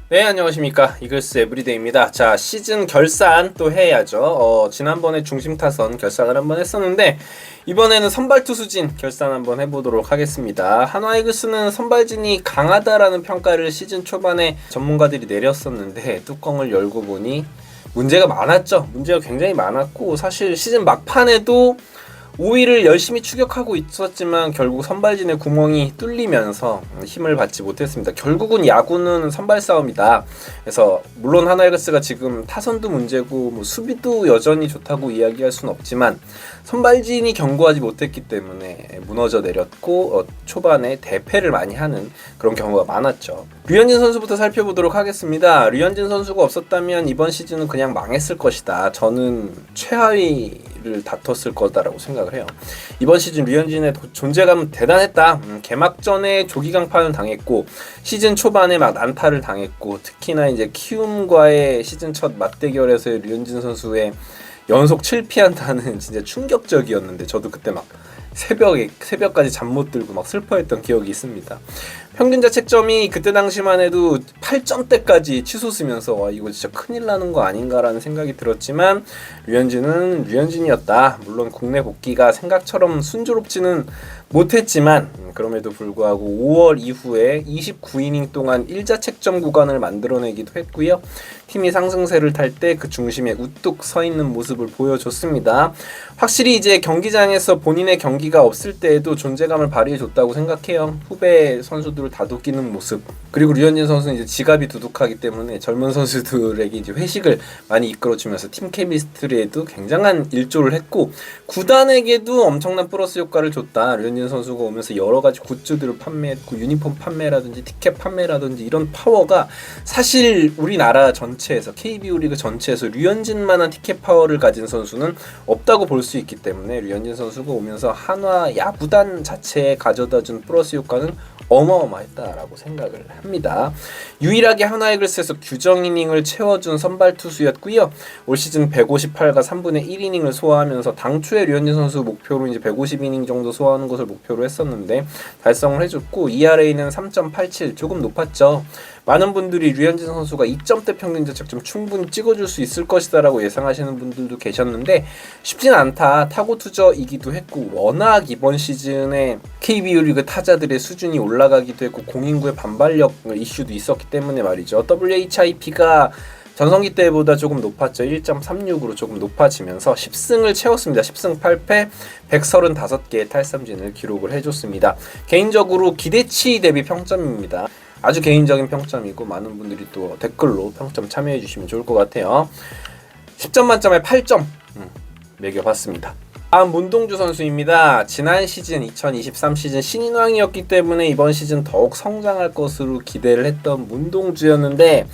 네, 안녕하십니까. 이글스 에브리데이입니다. 자, 시즌 결산 또 해야죠. 지난번에 중심 타선 결산을 한번 했었는데 이번에는 선발 투수진 결산 한번 해보도록 하겠습니다. 한화 이글스는 선발진이 강하다라는 평가를 시즌 초반에 전문가들이 내렸었는데 뚜껑을 열고 보니 문제가 많았죠. 문제가 굉장히 많았고 사실 시즌 막판에도 5위를 열심히 추격하고 있었지만 결국 선발진의 구멍이 뚫리면서 힘을 받지 못했습니다. 결국은 야구는 선발 싸움이다. 그래서 물론 하나이글스가 지금 타선도 문제고 뭐 수비도 여전히 좋다고 이야기할 수는 없지만 선발진이 견고하지 못했기 때문에 무너져 내렸고 초반에 대패를 많이 하는 그런 경우가 많았죠. 류현진 선수부터 살펴보도록 하겠습니다. 류현진 선수가 없었다면 이번 시즌은 그냥 망했을 것이다. 저는 최하위를 다퉜을 거다라고 생각을 해요. 이번 시즌 류현진의 존재감은 대단했다. 개막전에 조기강판을 당했고 시즌 초반에 막 난타를 당했고 특히나 이제 키움과의 시즌 첫 맞대결에서의 류현진 선수의 연속 7피안타는 진짜 충격적이었는데 저도 그때 막 새벽까지 잠 못 들고 막 슬퍼했던 기억이 있습니다. 평균 자책점이 그때 당시만 해도 8점대까지 치솟으면서 와 이거 진짜 큰일 나는 거 아닌가라는 생각이 들었지만 류현진은 류현진이었다. 물론 국내 복귀가 생각처럼 순조롭지는 못했지만 그럼에도 불구하고 5월 이후에 29이닝 동안 1자책점 구간을 만들어내기도 했고요. 팀이 상승세를 탈 때 그 중심에 우뚝 서 있는 모습을 보여줬습니다. 확실히 이제 경기장에서 본인의 경기가 없을 때에도 존재감을 발휘해줬다고 생각해요. 후배 선수들을 다독이는 모습. 그리고 류현진 선수는 이제 지갑이 두둑하기 때문에 젊은 선수들에게 이제 회식을 많이 이끌어주면서 팀 케미스트리에도 굉장한 일조를 했고 구단에게도 엄청난 플러스 효과를 줬다. 류현진 선수가 오면서 여러 가지 굿즈들을 판매했고 유니폼 판매라든지 티켓 판매라든지 이런 파워가 사실 우리나라 전체에서 KBO 리그 전체에서 류현진만한 티켓 파워를 가진 선수는 없다고 볼 수 있기 때문에 류현진 선수가 오면서 한화 야구단 자체에 가져다준 플러스 효과는 어마어마했다라고 생각을 합니다. 유일하게 하나이글스에서 규정 이닝을 채워준 선발 투수였고요. 올 시즌 158과 3분의 1이닝을 소화하면서 당초에 류현진 선수 목표로 이제 150이닝 정도 소화하는 것을 목표로 했었는데 달성을 해줬고 ERA는 3.87 조금 높았죠. 많은 분들이 류현진 선수가 2점대 평균 자책점 충분히 찍어줄 수 있을 것이다라고 예상하시는 분들도 계셨는데 쉽진 않다. 타고 투저이기도 했고 워낙 이번 시즌에 KBO 리그 타자들의 수준이 올라가기도 했고 공인구의 반발력 이슈도 있었기 때문에 말이죠. WHIP가 전성기 때보다 조금 높았죠. 1.36으로 조금 높아지면서 10승을 채웠습니다. 10승 8패 135개의 탈삼진을 기록을 해줬습니다. 개인적으로 기대치 대비 평점입니다. 아주 개인적인 평점이고 많은 분들이 또 댓글로 평점 참여해 주시면 좋을 것 같아요. 10점 만점에 8점 매겨봤습니다. 다음 문동주 선수입니다. 지난 시즌 2023 시즌 신인왕이었기 때문에 이번 시즌 더욱 성장할 것으로 기대를 했던 문동주였는데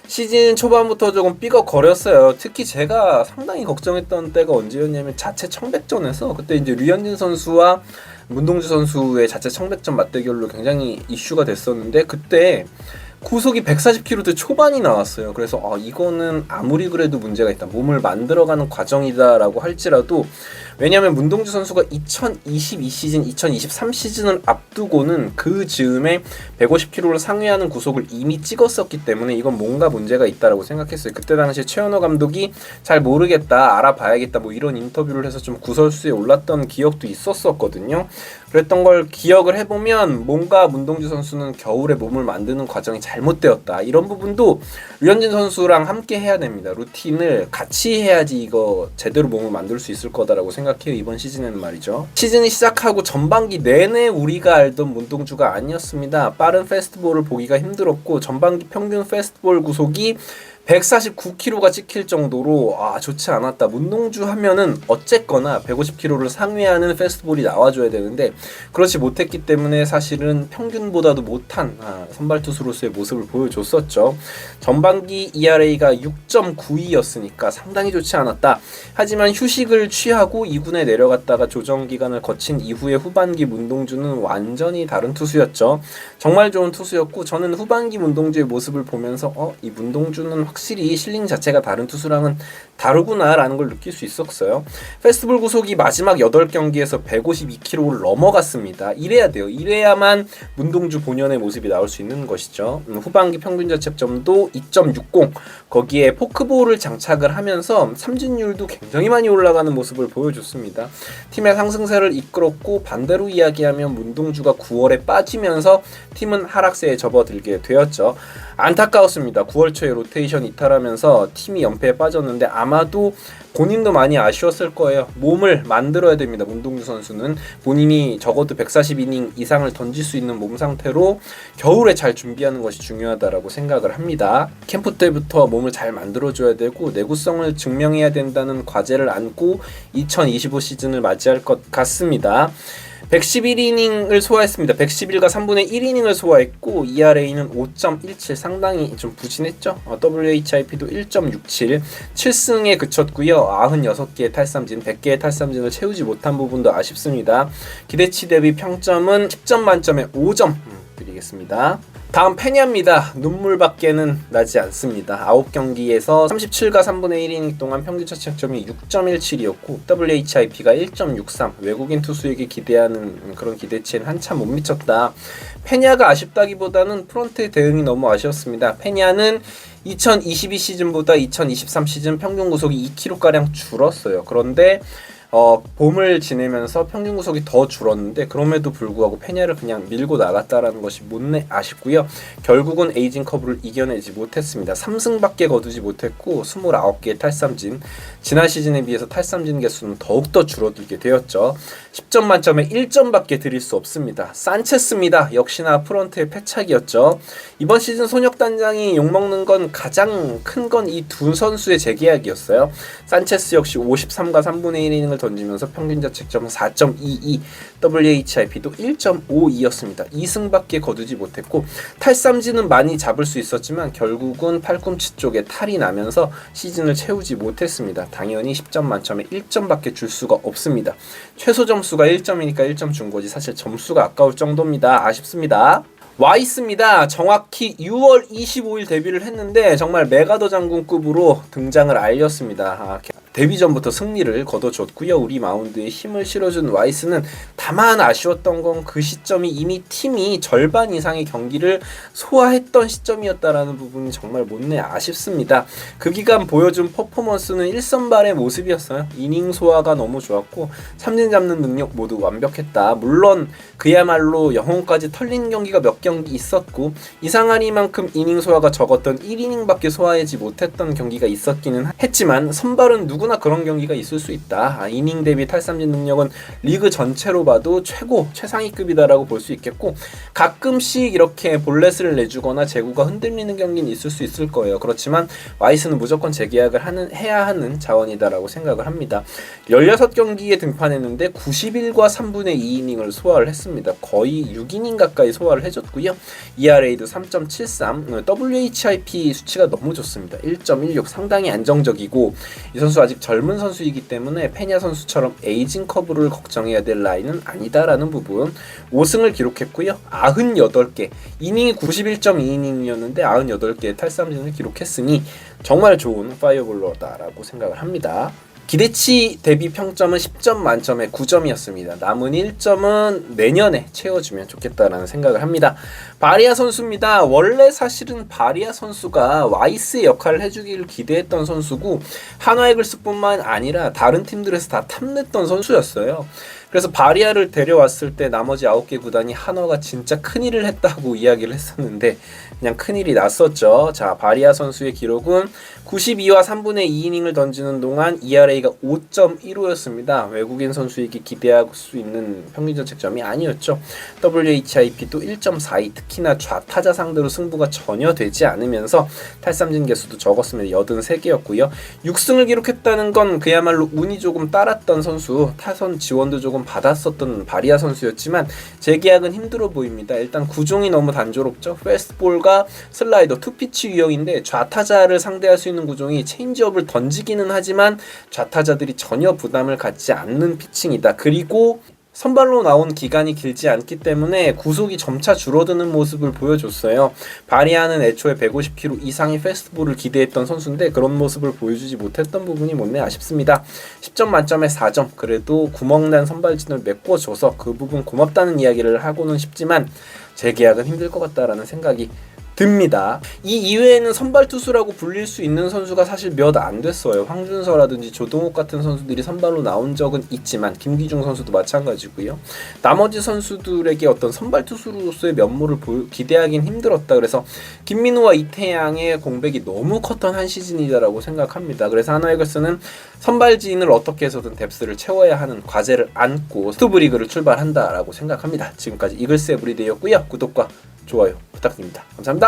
시즌 초반부터 조금 삐걱거렸어요. 특히 제가 상당히 걱정했던 때가 언제였냐면 자체 청백전에서 그때 이제 류현진 선수와 문동주 선수의 자체 청백전 맞대결로 굉장히 이슈가 됐었는데 그때 구속이 140km 초반이 나왔어요. 그래서 이거는 아무리 그래도 문제가 있다. 몸을 만들어가는 과정이다라고 할지라도 왜냐하면 문동주 선수가 2022 시즌, 2023 시즌을 앞두고는 그 즈음에 150km를 상회하는 구속을 이미 찍었었기 때문에 이건 뭔가 문제가 있다라고 생각했어요. 그때 당시에 최현호 감독이 잘 모르겠다, 알아봐야겠다 뭐 이런 인터뷰를 해서 좀 구설수에 올랐던 기억도 있었거든요. 그랬던 걸 기억을 해보면 뭔가 문동주 선수는 겨울에 몸을 만드는 과정이 잘못되었다. 이런 부분도 류현진 선수랑 함께 해야 됩니다. 루틴을 같이 해야지 이거 제대로 몸을 만들 수 있을 거다라고 생각해요. 이번 시즌에는 말이죠. 시즌이 시작하고 전반기 내내 우리가 알던 문동주가 아니었습니다. 빠른 패스트볼을 보기가 힘들었고 전반기 평균 패스트볼 구속이 149km가 찍힐 정도로 좋지 않았다. 문동주 하면은 어쨌거나 150km를 상회하는 패스트볼이 나와줘야 되는데 그렇지 못했기 때문에 사실은 평균보다도 못한 선발 투수로서의 모습을 보여줬었죠. 전반기 ERA가 6.92였으니까 상당히 좋지 않았다. 하지만 휴식을 취하고 2군에 내려갔다가 조정 기간을 거친 이후에 후반기 문동주는 완전히 다른 투수였죠. 정말 좋은 투수였고 저는 후반기 문동주의 모습을 보면서 이 문동주는 확실히 실링 자체가 다른 투수랑은 다르구나라는 걸 느낄 수 있었어요. 페스티벌 구속이 마지막 8경기에서 152km를 넘어갔습니다. 이래야 돼요. 이래야만 문동주 본연의 모습이 나올 수 있는 것이죠. 후반기 평균 자책점도 2.60, 거기에 포크볼을 장착을 하면서 삼진율도 굉장히 많이 올라가는 모습을 보여줬습니다. 팀의 상승세를 이끌었고, 반대로 이야기하면 문동주가 9월에 빠지면서 팀은 하락세에 접어들게 되었죠. 안타까웠습니다. 9월 초에 로테이션 이탈하면서 팀이 연패에 빠졌는데 아마도 본인도 많이 아쉬웠을 거예요. 몸을 만들어야 됩니다. 문동주 선수는 본인이 적어도 140이닝 이상을 던질 수 있는 몸 상태로 겨울에 잘 준비하는 것이 중요하다라고 생각을 합니다. 캠프 때부터 몸을 잘 만들어줘야 되고 내구성을 증명해야 된다는 과제를 안고 2025 시즌을 맞이할 것 같습니다. 111이닝을 소화했습니다. 111과 3분의 1이닝을 소화했고 ERA는 5.17, 상당히 좀 부진했죠. WHIP도 1.67, 7승에 그쳤고요. 96개의 탈삼진, 100개의 탈삼진을 채우지 못한 부분도 아쉽습니다. 기대치 대비 평점은 10점 만점에 5점 드리겠습니다. 다음 페냐입니다. 눈물밖에는 나지 않습니다. 9경기에서 37과 3분의 1이닝 동안 평균 자책점이 6.17이었고 WHIP가 1.63, 외국인 투수에게 기대하는 그런 기대치는 한참 못 미쳤다. 페냐가 아쉽다기보다는 프런트의 대응이 너무 아쉬웠습니다. 페냐는 2022 시즌보다 2023 시즌 평균 구속이 2kg가량 줄었어요. 그런데 봄을 지내면서 평균 구속이 더 줄었는데 그럼에도 불구하고 페냐를 그냥 밀고 나갔다라는 것이 못내 아쉽고요. 결국은 에이징 커브를 이겨내지 못했습니다. 3승밖에 거두지 못했고 29개의 탈삼진, 지난 시즌에 비해서 탈삼진 개수는 더욱더 줄어들게 되었죠. 10점 만점에 1점밖에 드릴 수 없습니다. 산체스입니다. 역시나 프런트의 패착이었죠. 이번 시즌 손혁단장이 욕먹는 건 가장 큰 건 이 두 선수의 재계약이었어요. 산체스 역시 53과 3분의 1이닝을 던지면서 평균 자책점은 4.22, WHIP도 1.52였습니다. 2승밖에 거두지 못했고 탈삼진은 많이 잡을 수 있었지만 결국은 팔꿈치 쪽에 탈이 나면서 시즌을 채우지 못했습니다. 당연히 10점 만점에 1점밖에 줄 수가 없습니다. 최소 점수가 1점이니까 1점 준 거지 사실 점수가 아까울 정도입니다. 아쉽습니다. 와이스입니다. 정확히 6월 25일 데뷔를 했는데 정말 메가더 장군급으로 등장을 알렸습니다. 데뷔 전부터 승리를 거둬줬고요. 우리 마운드에 힘을 실어준 와이스는 다만 아쉬웠던 건 그 시점이 이미 팀이 절반 이상의 경기를 소화했던 시점이었다라는 부분이 정말 못내 아쉽습니다. 그 기간 보여준 퍼포먼스는 1선발의 모습이었어요. 이닝 소화가 너무 좋았고 삼진 잡는 능력 모두 완벽했다. 물론 그야말로 영혼까지 털린 경기가 몇 경기 있었고 이상하리만큼 이닝 소화가 적었던 1이닝밖에 소화하지 못했던 경기가 있었기는 했지만 선발은 누구나 그런 경기가 있을 수 있다. 이닝 대비 탈삼진 능력은 리그 전체로 봐도 최상위급이다라고 볼 수 있겠고 가끔씩 이렇게 볼넷을 내주거나 제구가 흔들리는 경기는 있을 수 있을 거예요. 그렇지만 와이스는 무조건 재계약을 해야 하는 자원이다라고 생각을 합니다. 16경기에 등판했는데 91과 3분의 2이닝을 소화를 했습니다. 거의 6이닝 가까이 소화를 해줬고요. ERA도 3.73, WHIP 수치가 너무 좋습니다. 1.16, 상당히 안정적이고 이 선수 아직 젊은 선수이기 때문에 페냐 선수처럼 에이징 커브를 걱정해야 될 라인은 아니다라는 부분. 5승을 기록했고요. 98개, 이닝이 91.2이닝이었는데 98개의 탈삼진을 기록했으니 정말 좋은 파이어볼러다라고 생각을 합니다. 기대치 대비 평점은 10점 만점에 9점이었습니다. 남은 1점은 내년에 채워주면 좋겠다라는 생각을 합니다. 바리아 선수입니다. 원래 사실은 바리아 선수가 와이스의 역할을 해주기를 기대했던 선수고 한화이글스뿐만 아니라 다른 팀들에서 다 탐냈던 선수였어요. 그래서 바리아를 데려왔을 때 나머지 9개 구단이 한화가 진짜 큰일을 했다고 이야기를 했었는데 그냥 큰일이 났었죠. 자, 바리아 선수의 기록은 92와 3분의 2이닝을 던지는 동안 ERA가 5.15였습니다. 외국인 선수에게 기대할 수 있는 평균 자책점이 아니었죠. WHIP도 1.42, 특히나 좌타자 상대로 승부가 전혀 되지 않으면서 탈삼진 개수도 적었습니다. 83개였고요. 6승을 기록했다는 건 그야말로 운이 조금 따랐던 선수, 타선 지원도 조금 받았었던 바리아 선수였지만 재계약은 힘들어 보입니다. 일단 구종이 너무 단조롭죠. 패스트볼과 슬라이더, 투피치 유형인데 좌타자를 상대할 수 있는 구종이 체인지업을 던지기는 하지만 좌타자들이 전혀 부담을 갖지 않는 피칭이다. 그리고 선발로 나온 기간이 길지 않기 때문에 구속이 점차 줄어드는 모습을 보여줬어요. 바리아는 애초에 150kg 이상의 패스트볼을 기대했던 선수인데 그런 모습을 보여주지 못했던 부분이 못내 아쉽습니다. 10점 만점에 4점, 그래도 구멍난 선발진을 메꿔줘서 그 부분 고맙다는 이야기를 하고는 싶지만 재계약은 힘들 것 같다라는 생각이 듭니다. 이 이외에는 선발 투수라고 불릴 수 있는 선수가 사실 몇 안 됐어요. 황준서라든지 조동욱 같은 선수들이 선발로 나온 적은 있지만 김기중 선수도 마찬가지고요. 나머지 선수들에게 어떤 선발 투수로서의 면모를 기대하긴 힘들었다. 그래서 김민우와 이태양의 공백이 너무 컸던 한 시즌이다라고 생각합니다. 그래서 하나이글스는 선발진을 어떻게 해서든 뎁스를 채워야 하는 과제를 안고 스토브리그를 출발한다라고 생각합니다. 지금까지 이글스 에브리데이였고요. 구독과 좋아요 부탁드립니다. 감사합니다.